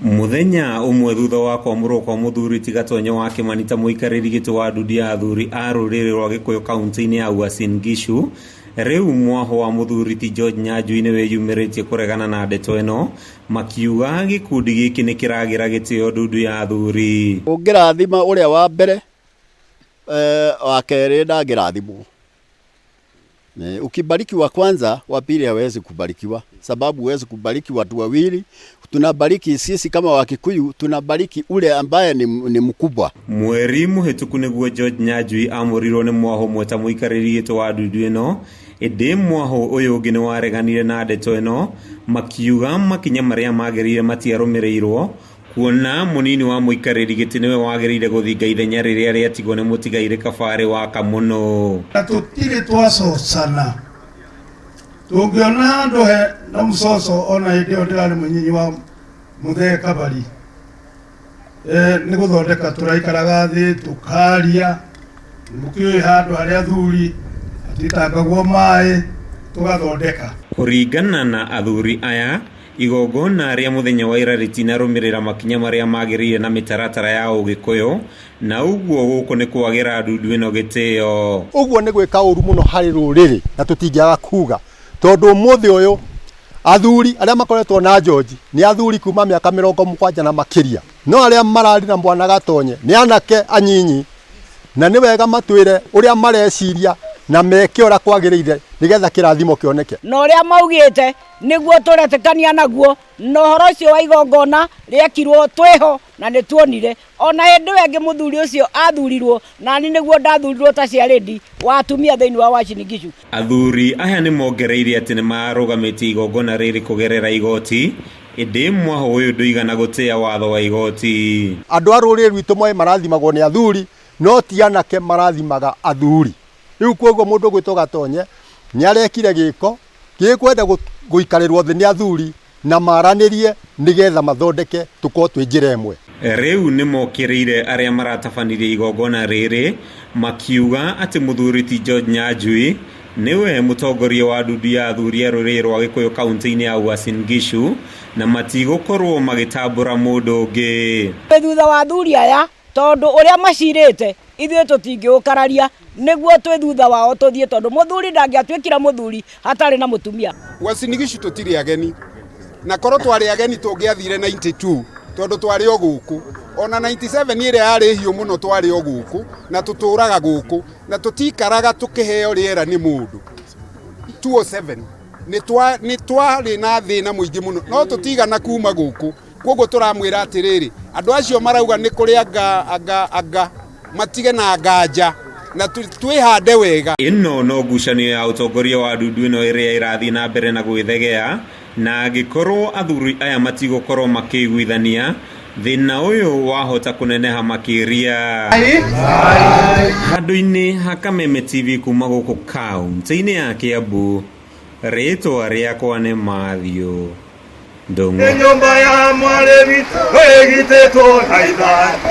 Muthenya umwe thutha wa kwamũrwo kwa mũthuri Tigatonye wa Kĩmani ta mũikarĩri gĩtĩ wa nduthi ya athuri a rũrĩrĩ rwa Gĩkũyũ kaunti-inĩ ya Uasin Gishu, rĩu mwaho wa mũthuri ti George Nyanjui nĩ wĩyumĩrĩtie kũregana na ndeto ĩno, makiuga gĩkundi gĩkĩ nĩ kĩragĩra gĩtĩo nduthi ya athuri. Ũngĩrathima ũrĩa wa mbere wa kerĩ ndangĩrathimwo. Ukibarikiwa kwanza, wa pili hawezi kubarikiwa, sababu huwezi kubariki watu wawili. Tunabariki sisi kama Wakikuyu, tunabariki ule ambaye ni mkubwa. Mweri mũhĩtũku nĩguo George Nyanjui amũrirwo nĩ mwaho ũmwe ta mũikarĩri gĩtĩ wa nduthi ĩno, ĩndĩ mwaho ũyũ ũngĩ nĩ wareganire na ndeto ĩno, makiuga makinya marĩa magĩrĩire matiarũmĩrĩirwo, kuona mũnini wa mũikarĩri gĩtĩ nĩwe wagĩrĩire gũthinga ithenya rĩrĩa rĩatigwo nĩ mũtigairĩ Kabarĩ waka mũno. Na tũtirĩ twacocana, tũngĩona handũ he na mũcoco ona hĩndĩ ĩyo ndĩrarĩ mũnyinyi wa Mũthee Kabarĩ, nĩ gũthondeka tũraikaraga thĩ tũkaria, mũkĩũĩ handũ harĩa athuri hatitangagwo maĩ tũgathondeka. Kũringana na athuri aya, igongona rĩa mũthenya wa ira rĩtinarũmĩrĩra makinya marĩa magĩrĩire na mĩtaratara ya Ũgĩkũyũ, na ũguo gũkũ nĩ kwagĩra nduthi ĩno gĩtĩo. Ũguo nĩ gwĩka ũru mũno harĩ rũrĩrĩ na tũtingĩaga kuga, tondũ ũmũthĩ ũyũ athuri arĩa makoretwo na George nĩ athuri kuma mĩaka 70 na makĩria, no arĩa marari na Bwana Gatonye nĩ anake anyinyi, na nĩ wega matwĩre ũrĩa mareciria na meke ũrĩa kwagĩrĩire nĩgetha kĩrathimo kĩoneke. Na ũrĩa maugĩte nĩguo tũretĩkania naguo, na ũhoro ũcio wa igongona rĩekirwo twĩho na nĩ tuonire. Ona hĩndĩ ĩyo ĩngĩ mũthuri ũcio athurirwo, na ni nĩguo ndathurirwo ta ciarĩndi wa atumia thĩinĩ wa Uasin Gishu. Athuri aya nĩ mongereire atĩ nĩ marũgamĩtie igongona rĩrĩ kũgerera igoti, ĩndĩ mwaho ũyũ ndũigana gũtĩa watho wa igoti. Andũ a rũrĩrĩ rwitũ moĩ marathimagwo nĩ athuri, no ti anake marathimaga athuri. Rĩu koguo mũndũ gwĩtwo Gatonye nĩ arekire gĩko gĩkwenda gũikarĩrwo thĩ nĩ athuri na maranĩrie nĩgetha mathondeke tũkorwo twĩ njĩra ĩmwe. Rĩu nĩ mokĩrĩire arĩa maratabanirie igongona rĩrĩ, makiuga atĩ mũthuri ti George Nyanjui nĩwe mũtongoria wa nduthi ya athuri a rũrĩrĩ rwa Gĩkũyũ kaunti-inĩ ya Uasin Gishu, na matigũkorwo magĩtambũra mũndũ ũngĩ. Thutha wa athuri aya, tondũ ũrĩa macirĩte ithuĩ tũtingĩũkararia, nĩguo twĩ thutha wao tũthiĩ, tondũ mũthuri ndangĩatuĩkira mũthuri hatarĩ na mũtumia. Uasin Gishu tũtirĩ ageni, na korwo twarĩ ageni tũngĩathire 92 tondũ twarĩ o gũkũ, ona 97 ĩrĩa yarĩ hiũ mũno twarĩ o gũkũ na tũtũraga gũkũ, na tũtikaraga tũkĩheo rĩera nĩ mũndũ. 207 nĩ twarĩ na thĩna mũingĩ mũno, no tũtigana kuma gũkũ. Koguo tũramwĩra atĩrĩrĩ, andũ acio marauga nĩ kũrĩ anga matige na nganja na twĩhande wega. Ĩno no ngucanio ya ũtongoria wa nduthi ĩno ĩrĩa ĩrathiĩ na mbere na gwĩthegea, na angĩkorwo athuri aya matigũkorwo makĩiguithania, thĩna ũyũ wahota kũneneha makĩria. Handũ-inĩ ha Kameme TV kuma gũkũ kaunti-inĩ ya Kiambu, rĩtwa rĩakwa nĩ Matthew Ndung'u. Nyũmba ya mwarĩ witũ ĩgitĩtwo na ithaa.